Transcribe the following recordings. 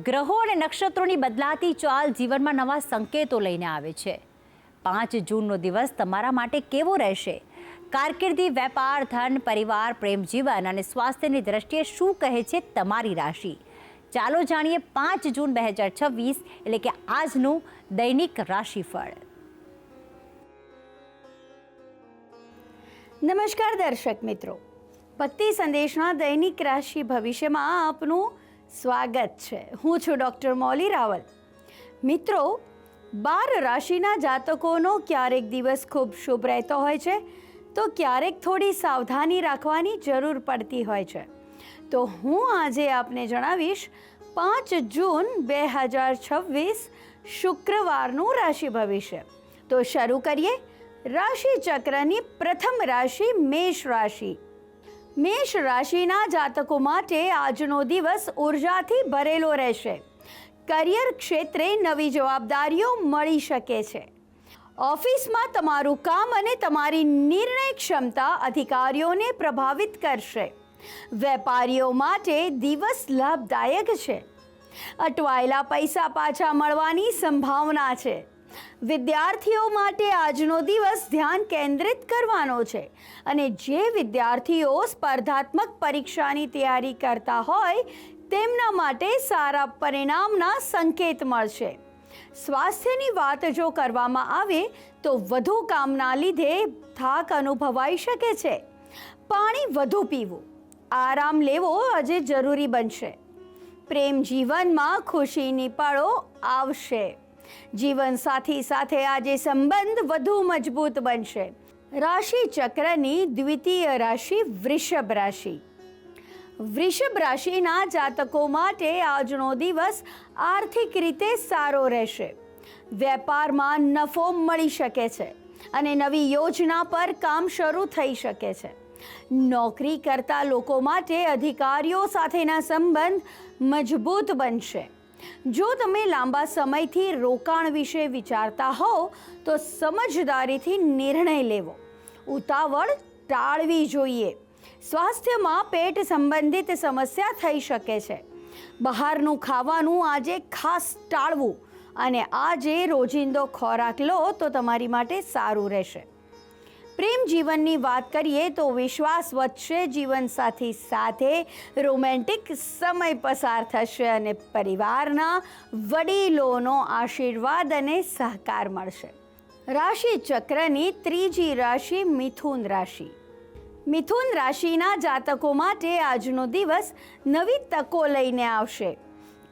ગ્રહો અને નક્ષત્રોની બદલાતી ચાલ જીવનમાં નવા સંકેતો લઈને આવે છે। 5 જૂનનો દિવસ તમારા માટે કેવો રહેશે? કારકિર્દી, વેપાર, ધન, પરિવાર, પ્રેમ જીવન અને સ્વાસ્થ્યની દ્રષ્ટિએ શું કહે છે તમારી રાશિ? ચાલો જાણીએ 5 જૂન 2026 એટલે કે આજનું દૈનિક રાશિફળ। નમસ્કાર દર્શક મિત્રો, ભક્તિ સંદેશના દૈનિક રાશિ ભવિષ્યમાં આપનું સ્વાગત છે। હું છું ડૉક્ટર મૌલી રાવલ। મિત્રો, 12 રાશિના જાતકોનો ક્યારેક દિવસ ખૂબ શુભ રહેતો હોય છે તો ક્યારેક થોડી સાવધાની રાખવાની જરૂર પડતી હોય છે। તો હું આજે આપને જણાવીશ 5 જૂન 2026 શુક્રવારનું રાશિ ભવિષ્ય। તો શરૂ કરીએ। રાશિ ચક્રની પ્રથમ રાશિ મેષ રાશિ। મેષ રાશિના જાતકો માટે આજનો દિવસ ઉર્જાથી ભરેલો રહેશે। કરિયર ક્ષેત્રે નવી જવાબદારીઓ મળી શકે છે। ઓફિસમાં તમારું કામ અને તમારી નિર્ણય ક્ષમતા અધિકારીઓને પ્રભાવિત કરશે। વેપારીઓ માટે દિવસ લાભદાયક છે। અટવાયેલા પૈસા પાછા મળવાની સંભાવના છે। વિદ્યાર્થીઓ માટે આજનો દિવસ ધ્યાન કેન્દ્રિત કરવાનો છે અને જે વિદ્યાર્થીઓ સ્પર્ધાત્મક પરીક્ષાની તૈયારી કરતા હોય તેમના માટે સારા પરિણામના સંકેત મળશે। સ્વાસ્થ્યની વાત જો કરવામાં આવે તો વધુ કામના લીધે થાક અનુભવાઈ શકે છે। પાણી વધુ પીવું, આરામ લેવો આજે જરૂરી બનશે। પ્રેમ જીવનમાં ખુશીની પળો આવશે। જીવનસાથી સાથે આજે સંબંધ વધુ મજબૂત બનશે। રાશિ ચક્રની દ્વિતીય રાશિ વૃષભ રાશિ। વૃષભ રાશિના જાતકો માટે આજનો દિવસ આર્થિક રીતે સારો રહેશે। વેપારમાં નફો મળી શકે છે અને નવી યોજના પર કામ શરૂ થઈ શકે છે। નોકરી કરતા લોકો માટે અધિકારીઓ સાથેના સંબંધ મજબૂત બનશે। જો તમે લાંબા સમયથી રોકાણ વિશે વિચારતા હો તો સમજદારીથી નિર્ણય લેવો, ઉતાવળ ટાળવી જોઈએ। સ્વાસ્થ્યમાં પેટ સંબંધિત સમસ્યા થઈ શકે છે। બહારનું ખાવાનું આજે ખાસ ટાળવું અને આજે રોજિંદો ખોરાક લો તો તમારી માટે સારું રહેશે। પ્રેમ જીવનની વાત કરીએ તો વિશ્વાસ વધશે। જીવનસાથી સાથે રોમેન્ટિક સમય પસાર થશે અને પરિવારના વડીલોનો આશીર્વાદ અને સહકાર મળશે। રાશિ ચક્રની ત્રીજી રાશિ મિથુન રાશિ। મિથુન રાશિના જાતકો માટે આજનો દિવસ નવી તકો લઈને આવશે।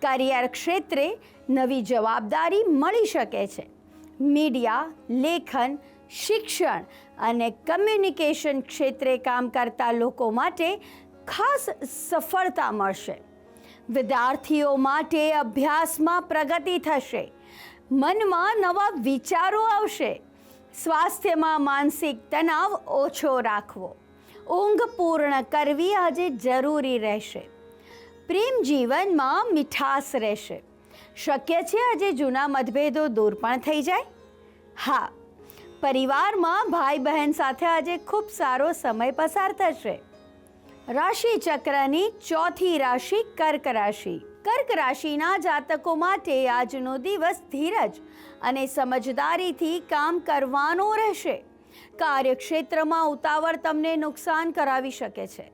કરિયર ક્ષેત્રે નવી જવાબદારી મળી શકે છે। મીડિયા, લેખન, શિક્ષણ અને કમ્યુનિકેશન ક્ષેત્રે કામ કરતા લોકો માટે ખાસ સફળતા મળશે। વિદ્યાર્થીઓ માટે અભ્યાસમાં પ્રગતિ થશે। મનમાં નવા વિચારો આવશે। સ્વાસ્થ્યમાં માનસિક તણાવ ઓછો રાખવો, ઊંઘ પૂર્ણ કરવી આજે જરૂરી રહેશે। પ્રેમ જીવનમાં મીઠાશ રહેશે। શક્ય છે આજે જૂના મતભેદો દૂર પણ થઈ જાય। હા, પરિવારમાં ભાઈ બહેન સાથે આજે ખૂબ સારો સમય પસાર થશે। રાશિ ચક્રની ચોથી રાશિ કર્ક રાશિ। કર્ક રાશિના જાતકો માટે આજનો દિવસ ધીરજ અને સમજદારીથી કામ કરવાનો રહેશે। કાર્યક્ષેત્રમાં ઉતાવળ તમને નુકસાન કરાવી શકે છે।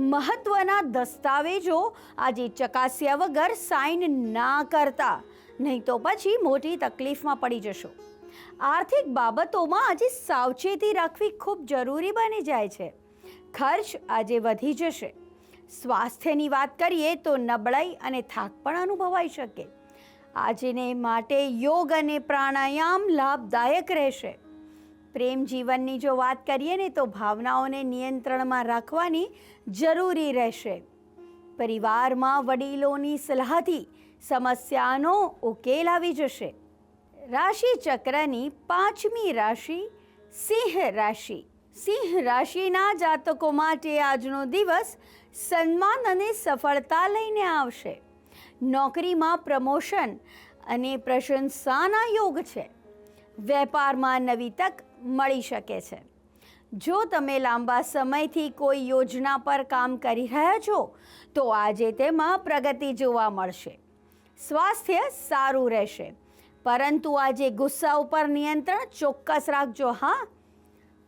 મહત્વના દસ્તાવેજો આજે ચકાસ્યા વગર સાઇન ના કરતા, નહીં તો પછી મોટી તકલીફમાં પડી જશો। આર્થિક બાબતોમાં આજે સાવચેતી રાખવી ખૂબ જરૂરી બની જાય છે। ખર્ચ આજે વધી જશે। સ્વાસ્થ્યની વાત કરીએ તો નબળાઈ અને થાક પણ અનુભવાઈ શકે। આજને માટે યોગ અને પ્રાણાયામ લાભદાયક રહેશે। પ્રેમ જીવનની જો વાત કરીએ ને તો ભાવનાઓને નિયંત્રણમાં રાખવાની જરૂરી રહેશે। પરિવારમાં વડીલોની સલાહથી સમસ્યાનો ઉકેલ આવી જશે। રાશિ ચક્રની પાંચમી રાશિ સિંહ રાશિ। સિંહ રાશિના જાતકો માટે આજનો દિવસ સન્માન અને સફળતા લઈને આવશે। નોકરીમાં પ્રમોશન અને પ્રશંસાના યોગ છે। વેપારમાં નવી તક મળી શકે છે। જો તમે લાંબા સમયથી કોઈ યોજના પર કામ કરી રહ્યા છો તો આજે તેમાં પ્રગતિ જોવા મળશે। સ્વાસ્થ્ય સારું રહેશે. પરંતુ આજે ગુસ્સા ઉપર નિયંત્રણ ચોક્કસ રાખજો. હા,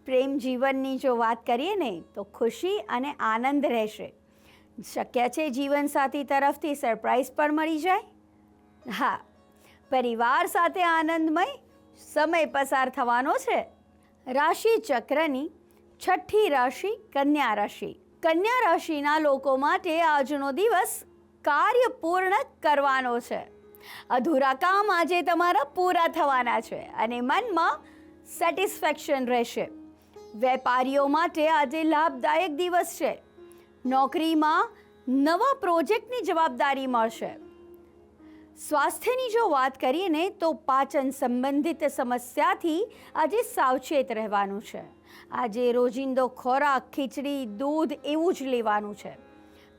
પ્રેમ જીવનની જો વાત કરીએ ને તો ખુશી અને આનંદ રહેશે. શક્ય છે જીવનસાથી તરફથી સરપ્રાઈઝ પણ મળી જાય. હા, પરિવાર સાથે આનંદમય સમય પસાર થવાનો છે. રાશિ ચક્રની છઠ્ઠી રાશિ કન્યા રાશિ. કન્યા રાશિના લોકો માટે આજનો દિવસ કાર્ય પૂર્ણ કરવાનો છે. અધૂરા કામ આજે તમારા પૂરા થવાના છે અને મનમાં સેટિસ્ફેક્શન રહેશે. વેપારીઓ માટે આજે લાભદાયક દિવસ છે. નોકરીમાં નવા પ્રોજેક્ટની જવાબદારી મળશે. સ્વાસ્થ્યની જો વાત કરીએ ને તો પાચન સંબંધિત સમસ્યાથી આજે સાવચેત રહેવાનું છે. આજે રોજિંદો ખોરાક ખીચડી દૂધ એવું જ લેવાનું છે.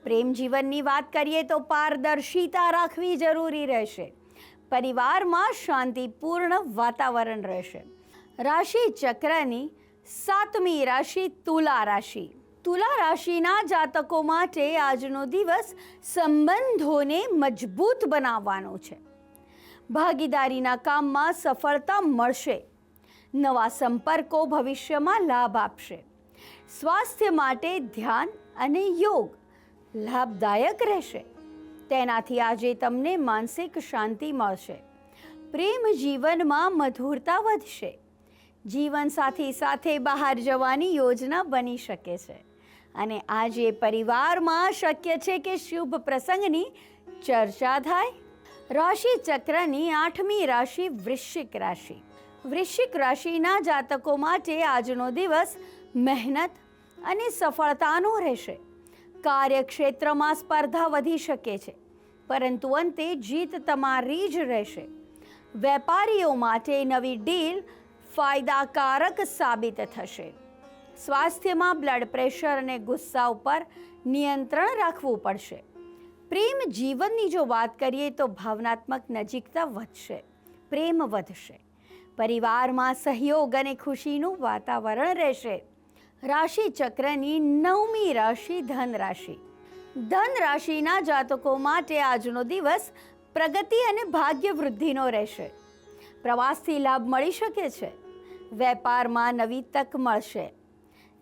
પ્રેમ જીવનની વાત કરીએ તો પારદર્શિતા રાખવી જરૂરી રહેશે. પરિવારમાં શાંતિપૂર્ણ વાતાવરણ રહેશે. રાશિ ચક્રની સાતમી રાશિ તુલા રાશિ. તુલા રાશિના જાતકો માટે આજનો દિવસ સંબંધોને મજબૂત બનાવવાનો છે. ભાગીદારીના કામમાં સફળતા મળશે. નવા સંપર્કો ભવિષ્યમાં લાભ આપશે. સ્વાસ્થ્ય માટે ધ્યાન અને યોગ લાભદાયક રહેશે. તેનાથી આજે તમને માનસિક શાંતિ મળશે. પ્રેમ જીવનમાં મધુરતા વધશે. જીવનસાથી સાથે બહાર જવાની યોજના બની શકે છે અને આજે પરિવારમાં શક્ય છે કે શુભ પ્રસંગની ચર્ચા થાય. રાશિ ચક્રની આઠમી રાશિ વૃશ્ચિક રાશિ. વૃશ્ચિક રાશિના જાતકો માટે આજનો દિવસ મહેનત અને સફળતાનો રહેશે. કાર્યક્ષેત્રમાં સ્પર્ધા વધી શકે છે, પરંતુ અંતે જીત તમારી જ રહેશે. વેપારીઓ માટે નવી ડીલ ફાયદાકારક સાબિત થશે. સ્વાસ્થ્યમાં બ્લડ પ્રેશર અને ગુસ્સા ઉપર નિયંત્રણ રાખવું પડશે. પ્રેમ જીવનની જો વાત કરીએ તો ભાવનાત્મક નજીકતા વધશે. પ્રેમ વધશે. પરિવારમાં સહયોગ અને ખુશીનું વાતાવરણ રહેશે. રાશિ ચક્રની નવમી રાશિ ધન રાશિ. ધન રાશિના જાતકો માટે આજનો દિવસ પ્રગતિ અને ભાગ્ય વૃદ્ધિનો રહેશે. પ્રવાસથી લાભ મળી શકે છે. વેપારમાં નવી તક મળશે.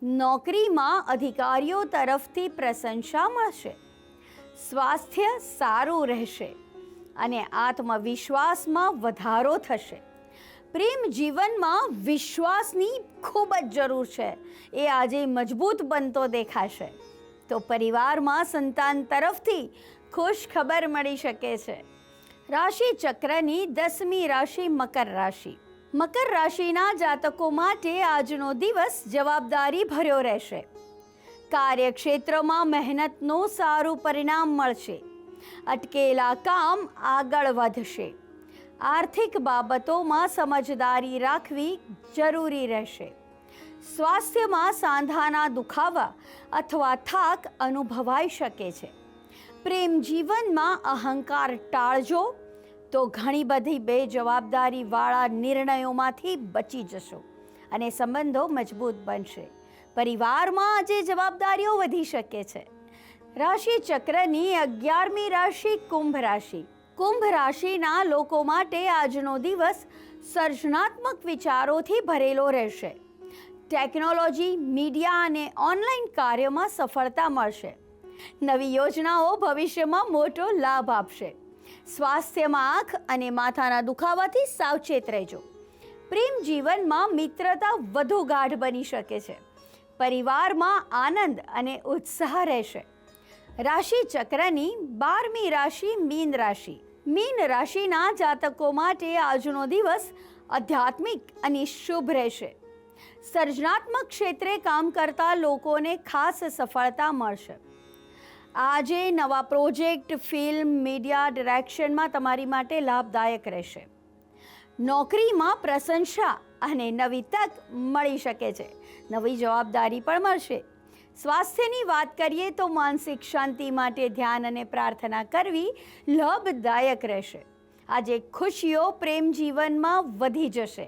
નોકરીમાં અધિકારીઓ તરફથી પ્રશંસા મળશે. સ્વાસ્થ્ય સારું રહેશે અને આત્મવિશ્વાસમાં વધારો થશે. પ્રેમ જીવનમાં વિશ્વાસની ખૂબ જ જરૂર છે. એ આજે મજબૂત બનતો દેખાશે. તો પરિવારમાં સંતાન તરફથી ખુશ ખબર મળી શકે છે. રાશિ ચક્રની દસમી રાશિ મકર રાશિ. મકર રાશિના જાતકો માટે આજનો દિવસ જવાબદારી ભર્યો રહેશે. કાર્યક્ષેત્રમાં મહેનતનું સારું પરિણામ મળશે. અટકેલા કામ આગળ વધશે. આર્થિક બાબતોમાં સમજદારી રાખવી જરૂરી રહેશે. સ્વાસ્થ્યમાં સાંધાના દુખાવા અથવા થાક અનુભવાઈ શકે છે. પ્રેમ જીવનમાં અહંકાર ટાળજો તો ઘણી બધી બેજવાબદારીવાળા નિર્ણયોમાંથી બચી જશો અને સંબંધો મજબૂત બનશે. પરિવારમાં આજે જવાબદારીઓ વધી શકે છે. રાશિ ચક્રની 11મી રાશિ કુંભ રાશિ. કુંભ રાશિના લોકો માટે આજનો દિવસ સર્જનાત્મક વિચારોથી ભરેલો રહેશે. ટેકનોલોજી, મીડિયા અને ઓનલાઈન કાર્યમાં સફળતા મળશે. નવી યોજનાઓ ભવિષ્યમાં મોટો લાભ આપશે. સ્વાસ્થ્યમાં આંખ અને માથાના દુખાવાથી સાવચેત રહેજો. પ્રેમ જીવનમાં મિત્રતા વધુ ગાઢ બની શકે છે. પરિવારમાં આનંદ અને ઉત્સાહ રહેશે. રાશિ ચક્રની 12મી રાશિ મીન રાશિ. મીન રાશિના જાતકો માટે આજનો દિવસ આધ્યાત્મિક અને શુભ રહેશે. સર્જનાત્મક ક્ષેત્રે કામ કરતા લોકોને ખાસ સફળતા મળશે. આજે નવા પ્રોજેક્ટ, ફિલ્મ, મીડિયા ડિરેક્શનમાં તમારી માટે લાભદાયક રહેશે. નોકરીમાં પ્રશંસા અને નવી તક મળી શકે છે. નવી જવાબદારી પણ મળશે. સ્વાસ્થ્યની વાત કરીએ તો માનસિક શાંતિ માટે ધ્યાન અને પ્રાર્થના કરવી લાભદાયક રહેશે. આજે ખુશીઓ પ્રેમ જીવનમાં વધી જશે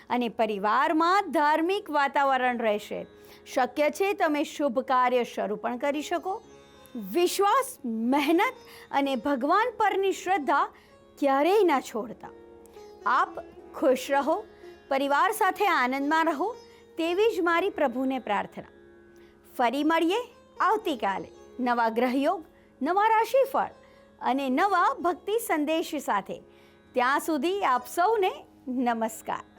અને પરિવારમાં ધાર્મિક વાતાવરણ રહેશે. શક્ય છે તમે શુભ કાર્ય શરૂ પણ કરી શકો. વિશ્વાસ, મહેનત અને ભગવાન પરની શ્રદ્ધા ક્યારેય ના છોડતા. આપ ખુશ રહો, પરિવાર સાથે આનંદમાં રહો, તેવી જ મારી પ્રભુને પ્રાર્થના. ફરી મળીએ આવતીકાલે નવા ગ્રહયોગ, નવા રાશિફળ અને નવા ભક્તિ સંદેશ સાથે. ત્યાં સુધી આપ સૌને નમસ્કાર.